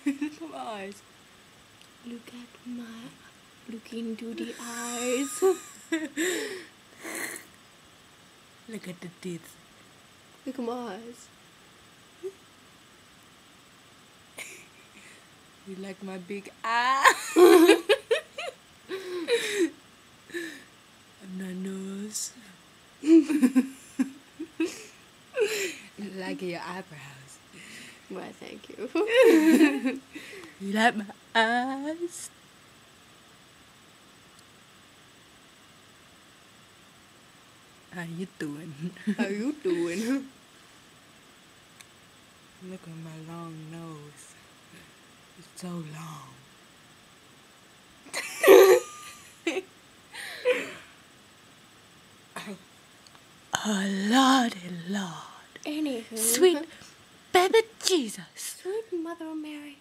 Look at my eyes. Look into the eyes. Look at the teeth. Look at my eyes. You like my big eye? And my nose. You like your eyebrows. Why, thank you. You like my eyes? How you doing? How you doing? Look at my long nose. It's so long. Oh, Lordy Lord. Anywho. Sweet baby Jesus. Sweet Mother Mary.